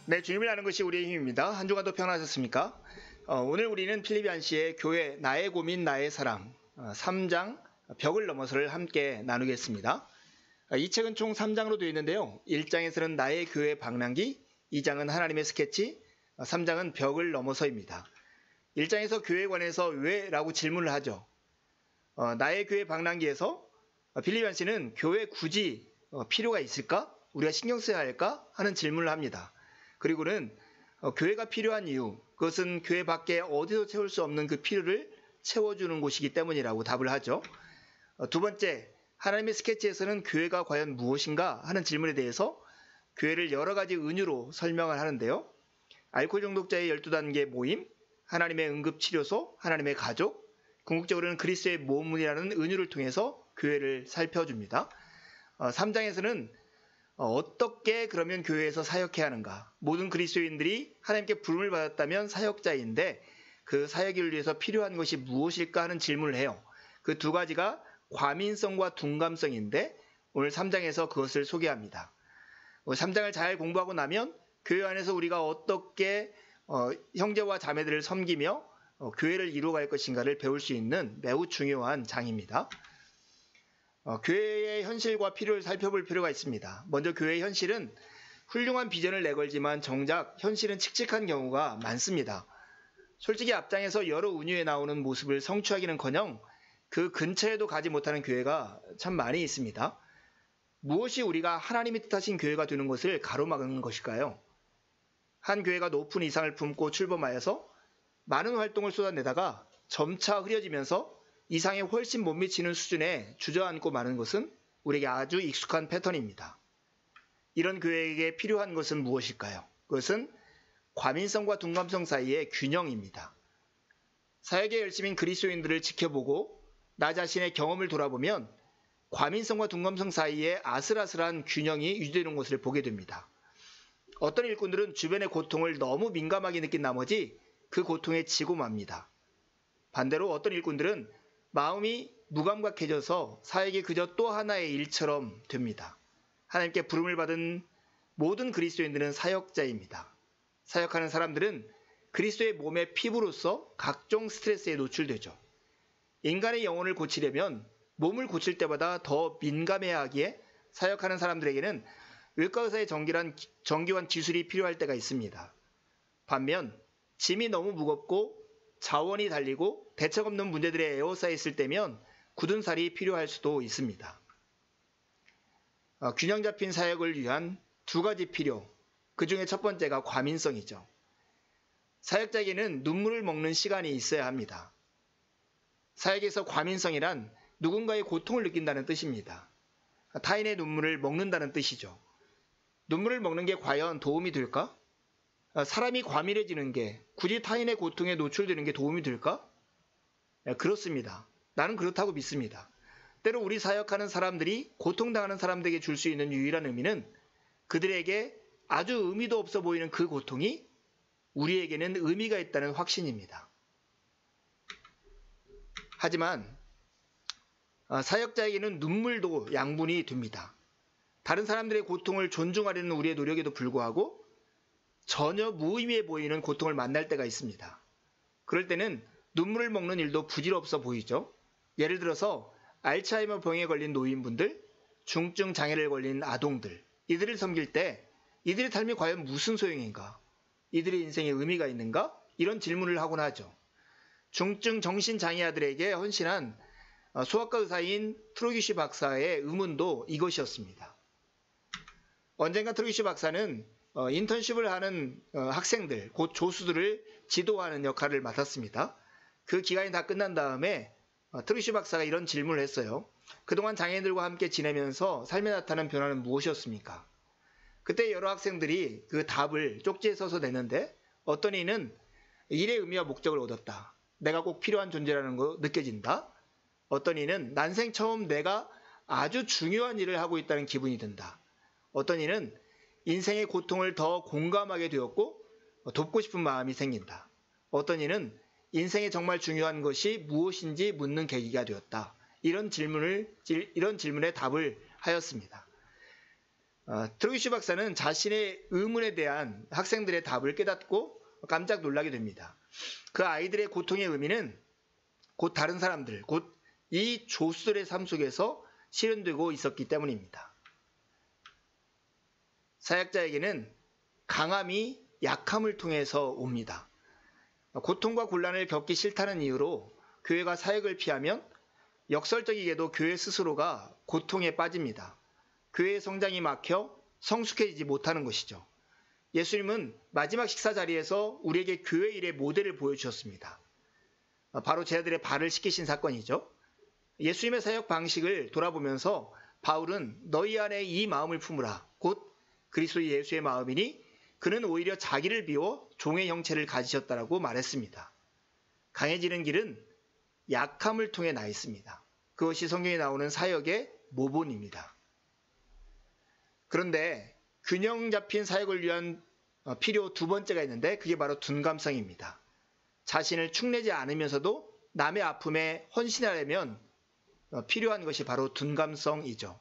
네, 주님을 아는 것이 우리의 힘입니다. 한 주간도 평안하셨습니까? 오늘 우리는 필립 얀시의 교회 나의 고민 나의 사랑 3장 벽을 넘어서를 함께 나누겠습니다. 이 책은 총 3장으로 되어 있는데요. 1장에서는 나의 교회 방랑기, 2장은 하나님의 스케치, 3장은 벽을 넘어서입니다. 1장에서 교회에 관해서 왜? 라고 질문을 하죠. 나의 교회 방랑기에서 필립 얀시는 교회 굳이 필요가 있을까? 우리가 신경 써야 할까? 하는 질문을 합니다. 그리고는 교회가 필요한 이유, 그것은 교회 밖에 어디서 채울 수 없는 그 필요를 채워주는 곳이기 때문이라고 답을 하죠. 두 번째, 하나님의 스케치에서는 교회가 과연 무엇인가 하는 질문에 대해서 교회를 여러 가지 은유로 설명을 하는데요. 알코올 중독자의 12단계 모임, 하나님의 응급치료소, 하나님의 가족, 궁극적으로는 그리스도의 모문이라는 은유를 통해서 교회를 살펴줍니다. 3장에서는 어떻게 그러면 교회에서 사역해야 하는가? 모든 그리스도인들이 하나님께 부름을 받았다면 사역자인데 그 사역을 위해서 필요한 것이 무엇일까 하는 질문을 해요. 그 두 가지가 과민성과 둔감성인데 오늘 3장에서 그것을 소개합니다. 3장을 잘 공부하고 나면 교회 안에서 우리가 어떻게 형제와 자매들을 섬기며 교회를 이루어갈 것인가를 배울 수 있는 매우 중요한 장입니다. 교회의 현실과 필요를 살펴볼 필요가 있습니다. 먼저 교회의 현실은 훌륭한 비전을 내걸지만 정작 현실은 칙칙한 경우가 많습니다. 솔직히 앞장에서 여러 은유에 나오는 모습을 성취하기는커녕 그 근처에도 가지 못하는 교회가 참 많이 있습니다. 무엇이 우리가 하나님이 뜻하신 교회가 되는 것을 가로막는 것일까요? 한 교회가 높은 이상을 품고 출범하여서 많은 활동을 쏟아내다가 점차 흐려지면서 이상에 훨씬 못 미치는 수준에 주저앉고 마는 것은 우리에게 아주 익숙한 패턴입니다. 이런 교회에게 필요한 것은 무엇일까요? 그것은 과민성과 둔감성 사이의 균형입니다. 사역에 열심인 그리스도인들을 지켜보고 나 자신의 경험을 돌아보면 과민성과 둔감성 사이의 아슬아슬한 균형이 유지되는 것을 보게 됩니다. 어떤 일꾼들은 주변의 고통을 너무 민감하게 느낀 나머지 그 고통에 지고 맙니다. 반대로 어떤 일꾼들은 마음이 무감각해져서 사역이 그저 또 하나의 일처럼 됩니다. 하나님께 부름을 받은 모든 그리스도인들은 사역자입니다. 사역하는 사람들은 그리스도의 몸의 피부로서 각종 스트레스에 노출되죠. 인간의 영혼을 고치려면 몸을 고칠 때마다 더 민감해야 하기에 사역하는 사람들에게는 외과 의사의 정교한 기술이 필요할 때가 있습니다. 반면 짐이 너무 무겁고 자원이 달리고 대책 없는 문제들에 에워싸여 있을 때면 굳은 살이 필요할 수도 있습니다. 균형 잡힌 사역을 위한 두 가지 필요, 그 중에 첫 번째가 과민성이죠. 사역자에게는 눈물을 먹는 시간이 있어야 합니다. 사역에서 과민성이란 누군가의 고통을 느낀다는 뜻입니다. 타인의 눈물을 먹는다는 뜻이죠. 눈물을 먹는 게 과연 도움이 될까? 사람이 과민해지는 게 굳이 타인의 고통에 노출되는 게 도움이 될까? 그렇습니다. 나는 그렇다고 믿습니다. 때로 우리 사역하는 사람들이 고통당하는 사람들에게 줄 수 있는 유일한 의미는 그들에게 아주 의미도 없어 보이는 그 고통이 우리에게는 의미가 있다는 확신입니다. 하지만 사역자에게는 눈물도 양분이 됩니다. 다른 사람들의 고통을 존중하려는 우리의 노력에도 불구하고 전혀 무의미해 보이는 고통을 만날 때가 있습니다. 그럴 때는 눈물을 먹는 일도 부질없어 보이죠. 예를 들어서 알츠하이머 병에 걸린 노인분들, 중증 장애를 걸린 아동들, 이들을 섬길 때 이들의 삶이 과연 무슨 소용인가? 이들의 인생에 의미가 있는가? 이런 질문을 하곤 하죠. 중증 정신장애아들에게 헌신한 소아과 의사인 트로기슈 박사의 의문도 이것이었습니다. 언젠가 트로기슈 박사는 인턴십을 하는 학생들, 곧 조수들을 지도하는 역할을 맡았습니다. 그 기간이 다 끝난 다음에 트로기슈 박사가 이런 질문을 했어요. 그동안 장애인들과 함께 지내면서 삶에 나타난 변화는 무엇이었습니까? 그때 여러 학생들이 그 답을 쪽지에 써서 내는데 어떤 이는 일의 의미와 목적을 얻었다. 내가 꼭 필요한 존재라는 거 느껴진다. 어떤 이는 난생 처음 내가 아주 중요한 일을 하고 있다는 기분이 든다. 어떤 이는 인생의 고통을 더 공감하게 되었고 돕고 싶은 마음이 생긴다. 어떤 이는 인생에 정말 중요한 것이 무엇인지 묻는 계기가 되었다. 이런 질문에 답을 하였습니다. 트로기슈 박사는 자신의 의문에 대한 학생들의 답을 깨닫고 깜짝 놀라게 됩니다. 그 아이들의 고통의 의미는 곧 다른 사람들, 곧 이 조수들의 삶 속에서 실현되고 있었기 때문입니다. 사역자에게는 강함이 약함을 통해서 옵니다. 고통과 곤란을 겪기 싫다는 이유로 교회가 사역을 피하면 역설적이게도 교회 스스로가 고통에 빠집니다. 교회의 성장이 막혀 성숙해지지 못하는 것이죠. 예수님은 마지막 식사 자리에서 우리에게 교회 일의 모델을 보여주셨습니다. 바로 제자들의 발을 씻기신 사건이죠. 예수님의 사역 방식을 돌아보면서 바울은 너희 안에 이 마음을 품으라. 곧 그리스도 예수의 마음이니 그는 오히려 자기를 비워 종의 형체를 가지셨다라고 말했습니다. 강해지는 길은 약함을 통해 나 있습니다. 그것이 성경에 나오는 사역의 모본입니다. 그런데 균형 잡힌 사역을 위한 필요 두 번째가 있는데 그게 바로 둔감성입니다. 자신을 축내지 않으면서도 남의 아픔에 헌신하려면 필요한 것이 바로 둔감성이죠.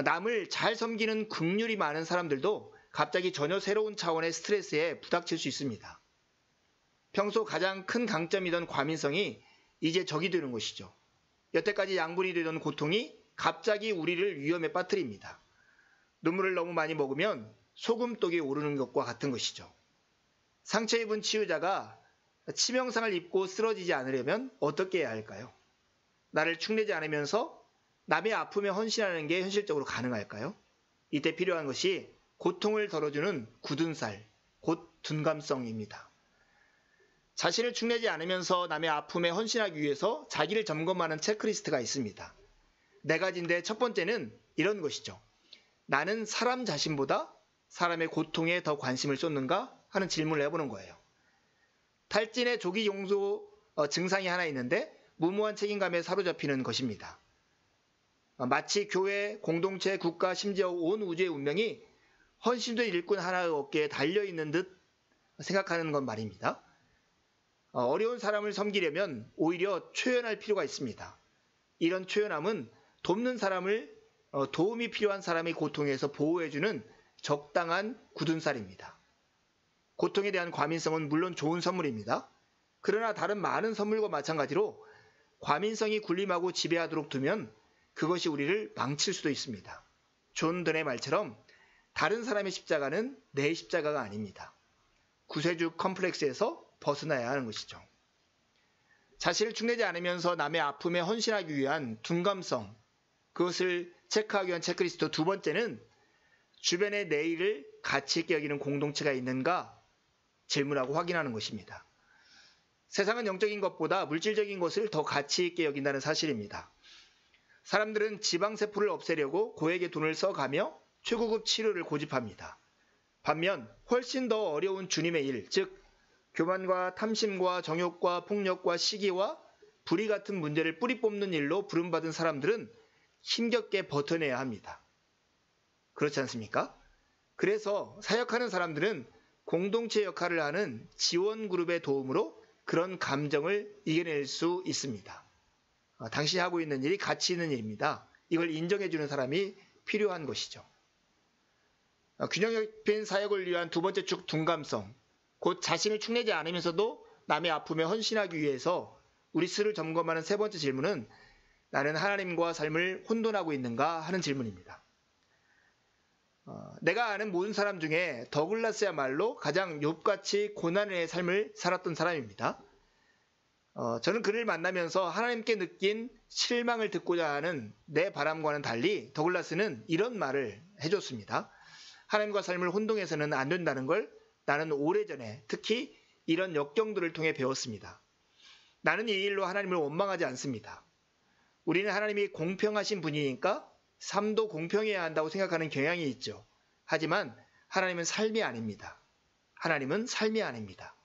남을 잘 섬기는 긍휼이 많은 사람들도 갑자기 전혀 새로운 차원의 스트레스에 부닥칠 수 있습니다. 평소 가장 큰 강점이던 과민성이 이제 적이 되는 것이죠. 여태까지 양분이 되던 고통이 갑자기 우리를 위험에 빠뜨립니다. 눈물을 너무 많이 먹으면 소금독이 오르는 것과 같은 것이죠. 상처 입은 치유자가 치명상을 입고 쓰러지지 않으려면 어떻게 해야 할까요? 나를 축내지 않으면서 남의 아픔에 헌신하는 게 현실적으로 가능할까요? 이때 필요한 것이 고통을 덜어주는 굳은 살, 곧 둔감성입니다. 자신을 축내지 않으면서 남의 아픔에 헌신하기 위해서 자기를 점검하는 체크리스트가 있습니다. 네 가지인데 첫 번째는 이런 것이죠. 나는 사람 자신보다 사람의 고통에 더 관심을 쏟는가 하는 질문을 해보는 거예요. 탈진의 조기 용소 증상이 하나 있는데 무모한 책임감에 사로잡히는 것입니다. 마치 교회, 공동체, 국가, 심지어 온 우주의 운명이 헌신된 일꾼 하나의 어깨에 달려있는 듯 생각하는 건 말입니다. 어려운 사람을 섬기려면 오히려 초연할 필요가 있습니다. 이런 초연함은 돕는 사람을 도움이 필요한 사람의 고통에서 보호해주는 적당한 굳은 살입니다. 고통에 대한 과민성은 물론 좋은 선물입니다. 그러나 다른 많은 선물과 마찬가지로 과민성이 군림하고 지배하도록 두면 그것이 우리를 망칠 수도 있습니다. 존 던의 말처럼 다른 사람의 십자가는 내 십자가가 아닙니다. 구세주 컴플렉스에서 벗어나야 하는 것이죠. 자신을 축내지 않으면서 남의 아픔에 헌신하기 위한 둔감성, 그것을 체크하기 위한 체크리스트 두 번째는 주변의 내 일을 가치 있게 여기는 공동체가 있는가 질문하고 확인하는 것입니다. 세상은 영적인 것보다 물질적인 것을 더 가치 있게 여긴다는 사실입니다. 사람들은 지방세포를 없애려고 고액의 돈을 써가며 최고급 치료를 고집합니다. 반면 훨씬 더 어려운 주님의 일, 즉 교만과 탐심과 정욕과 폭력과 시기와 불의 같은 문제를 뿌리 뽑는 일로 부름받은 사람들은 힘겹게 버텨내야 합니다. 그렇지 않습니까? 그래서 사역하는 사람들은 공동체 역할을 하는 지원 그룹의 도움으로 그런 감정을 이겨낼 수 있습니다. 당신이 하고 있는 일이 가치 있는 일입니다. 이걸 인정해주는 사람이 필요한 것이죠. 균형 잡힌 사역을 위한 두 번째 축 둔감성, 곧 자신을 축내지 않으면서도 남의 아픔에 헌신하기 위해서 우리 스스로를 점검하는 세 번째 질문은 나는 하나님과 삶을 혼돈하고 있는가 하는 질문입니다. 내가 아는 모든 사람 중에 더글라스야말로 가장 욥같이 고난의 삶을 살았던 사람입니다. 저는 그를 만나면서 하나님께 느낀 실망을 듣고자 하는 내 바람과는 달리 더글라스는 이런 말을 해줬습니다. 하나님과 삶을 혼동해서는 안 된다는 걸 나는 오래전에 특히 이런 역경들을 통해 배웠습니다. 나는 이 일로 하나님을 원망하지 않습니다. 우리는 하나님이 공평하신 분이니까 삶도 공평해야 한다고 생각하는 경향이 있죠. 하지만 하나님은 삶이 아닙니다. 하나님은 삶이 아닙니다.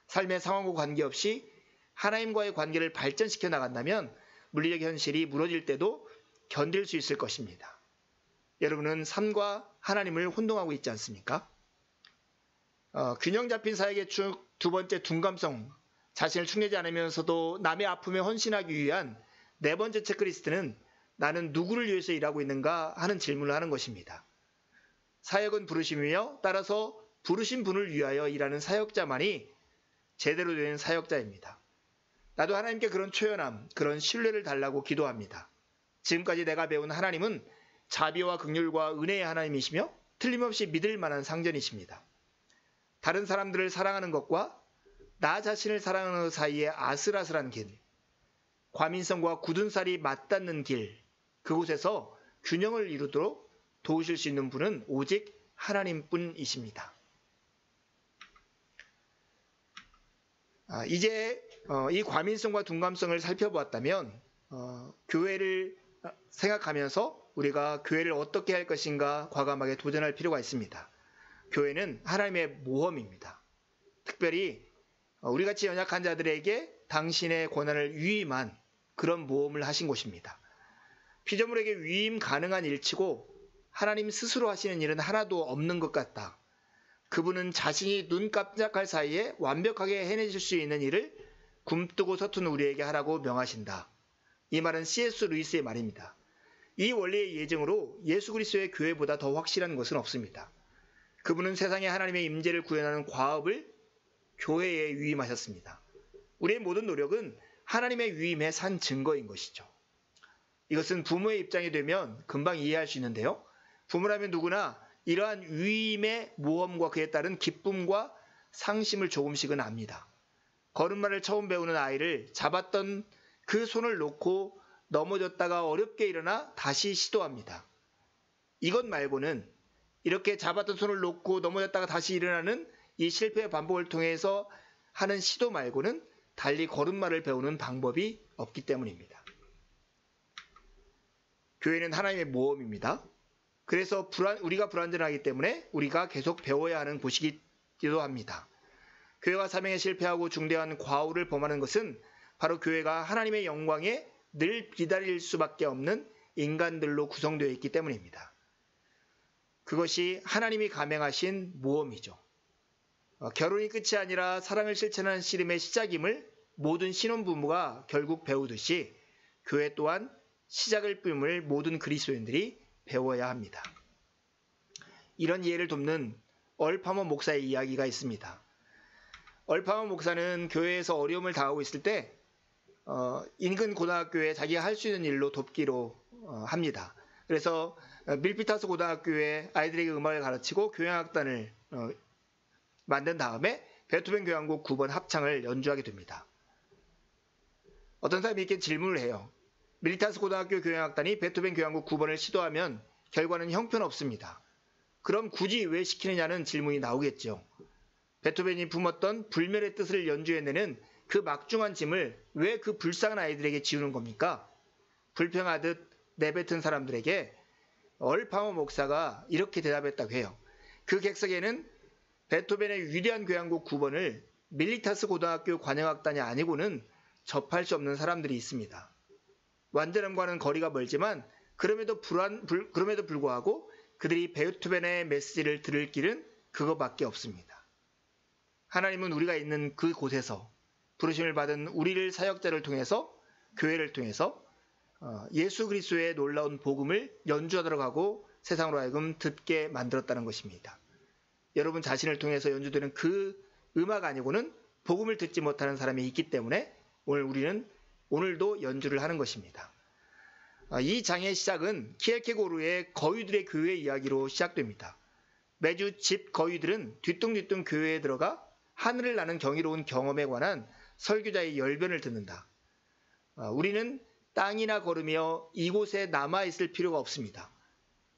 삶의 상황과 관계없이 하나님과의 관계를 발전시켜 나간다면 물리적 현실이 무너질 때도 견딜 수 있을 것입니다. 여러분은 삶과 하나님을 혼동하고 있지 않습니까? 균형 잡힌 사역의 두 번째 둔감성, 자신을 축내지 않으면서도 남의 아픔에 헌신하기 위한 네 번째 체크리스트는 나는 누구를 위해서 일하고 있는가 하는 질문을 하는 것입니다. 사역은 부르심이며 따라서 부르신 분을 위하여 일하는 사역자만이 제대로 된 사역자입니다. 나도 하나님께 그런 초연함, 그런 신뢰를 달라고 기도합니다. 지금까지 내가 배운 하나님은 자비와 긍휼과 은혜의 하나님이시며 틀림없이 믿을 만한 상전이십니다. 다른 사람들을 사랑하는 것과 나 자신을 사랑하는 것 사이의 아슬아슬한 길, 과민성과 굳은 살이 맞닿는 길, 그곳에서 균형을 이루도록 도우실 수 있는 분은 오직 하나님뿐이십니다. 이제 이 과민성과 둔감성을 살펴보았다면 교회를 생각하면서 우리가 교회를 어떻게 할 것인가 과감하게 도전할 필요가 있습니다. 교회는 하나님의 모험입니다. 특별히 우리같이 연약한 자들에게 당신의 권한을 위임한 그런 모험을 하신 곳입니다. 피조물에게 위임 가능한 일치고 하나님 스스로 하시는 일은 하나도 없는 것 같다. 그분은 자신이 눈 깜짝할 사이에 완벽하게 해내실 수 있는 일을 굼뜨고 서툰 우리에게 하라고 명하신다. 이 말은 C.S. 루이스의 말입니다. 이 원리의 예증으로 예수 그리스도의 교회보다 더 확실한 것은 없습니다. 그분은 세상에 하나님의 임재를 구현하는 과업을 교회에 위임하셨습니다. 우리의 모든 노력은 하나님의 위임에 산 증거인 것이죠. 이것은 부모의 입장이 되면 금방 이해할 수 있는데요. 부모라면 누구나 이러한 위임의 모험과 그에 따른 기쁨과 상심을 조금씩은 압니다. 걸음마를 처음 배우는 아이를 잡았던 그 손을 놓고 넘어졌다가 어렵게 일어나 다시 시도합니다. 이것 말고는 이렇게 잡았던 손을 놓고 넘어졌다가 다시 일어나는 이 실패의 반복을 통해서 하는 시도 말고는 달리 걸음마를 배우는 방법이 없기 때문입니다. 교회는 하나님의 모험입니다. 그래서 우리가 불완전하기 때문에 우리가 계속 배워야 하는 곳이기도 합니다. 교회가 사명에 실패하고 중대한 과오를 범하는 것은 바로 교회가 하나님의 영광에 늘 기다릴 수밖에 없는 인간들로 구성되어 있기 때문입니다. 그것이 하나님이 감행하신 모험이죠. 결혼이 끝이 아니라 사랑을 실천하는 씨름의 시작임을 모든 신혼부부가 결국 배우듯이 교회 또한 시작을 뿜을 모든 그리스도인들이 배워야 합니다. 이런 이해를 돕는 얼파머 목사의 이야기가 있습니다. 얼파머 목사는 교회에서 어려움을 당하고 있을 때 인근 고등학교에 자기가 할 수 있는 일로 돕기로 합니다. 그래서 밀피타스 고등학교에 아이들에게 음악을 가르치고 교향악단을 만든 다음에 베토벤 교향곡 9번 합창을 연주하게 됩니다. 어떤 사람이 이렇게 질문을 해요. 밀피타스 고등학교 교향악단이 베토벤 교향곡 9번을 시도하면 결과는 형편없습니다. 그럼 굳이 왜 시키느냐는 질문이 나오겠죠. 베토벤이 품었던 불멸의 뜻을 연주해내는 그 막중한 짐을 왜 그 불쌍한 아이들에게 지우는 겁니까? 불평하듯 내뱉은 사람들에게 얼파머 목사가 이렇게 대답했다고 해요. 그 객석에는 베토벤의 위대한 교향곡 9번을 밀리타스 고등학교 관현악단이 아니고는 접할 수 없는 사람들이 있습니다. 완전함과는 거리가 멀지만 그럼에도 불구하고 그들이 베토벤의 메시지를 들을 길은 그거밖에 없습니다. 하나님은 우리가 있는 그 곳에서 부르심을 받은 우리를 사역자를 통해서 교회를 통해서 예수 그리스도의 놀라운 복음을 연주하도록 하고 세상으로 하여금 듣게 만들었다는 것입니다. 여러분 자신을 통해서 연주되는 그 음악 아니고는 복음을 듣지 못하는 사람이 있기 때문에 우리는 오늘도 연주를 하는 것입니다. 이 장의 시작은 키엘케고르의 거위들의 교회 이야기로 시작됩니다. 매주 집 거위들은 뒤뚱뒤뚱 교회에 들어가 하늘을 나는 경이로운 경험에 관한 설교자의 열변을 듣는다. 우리는 땅이나 걸으며 이곳에 남아있을 필요가 없습니다.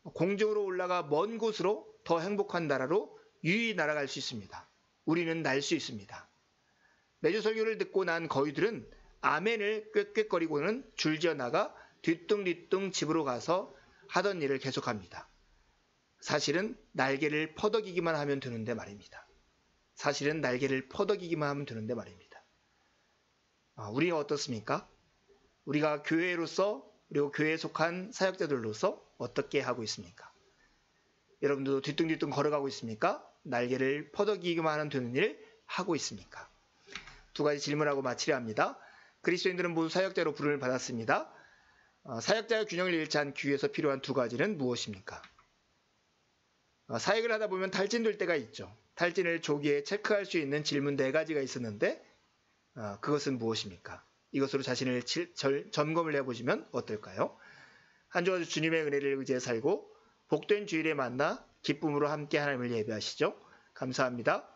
공중으로 올라가 먼 곳으로 더 행복한 나라로 유유히 날아갈 수 있습니다. 우리는 날 수 있습니다. 매주 설교를 듣고 난 거위들은 아멘을 꾀꾀거리고는 줄지어 나가 뒤뚱뒤뚱 집으로 가서 하던 일을 계속합니다. 사실은 날개를 퍼덕이기만 하면 되는데 말입니다. 우리가 어떻습니까? 우리가 교회로서 그리고 교회에 속한 사역자들로서 어떻게 하고 있습니까? 여러분들도 뒤뚱뒤뚱 걸어가고 있습니까? 날개를 퍼덕이기만 하는 되는 일을 하고 있습니까? 두 가지 질문하고 마치려 합니다. 그리스도인들은 모두 사역자로 부름을 받았습니다. 사역자의 균형을 잃지 않기 위해서 필요한 두 가지는 무엇입니까? 사역을 하다 보면 탈진될 때가 있죠. 탈진을 조기에 체크할 수 있는 질문 4가지가 있었는데 그것은 무엇입니까? 이것으로 자신을 점검을 해보시면 어떨까요? 한 주간 주님의 은혜를 의지해 살고 복된 주일에 만나 기쁨으로 함께 하나님을 예배하시죠. 감사합니다.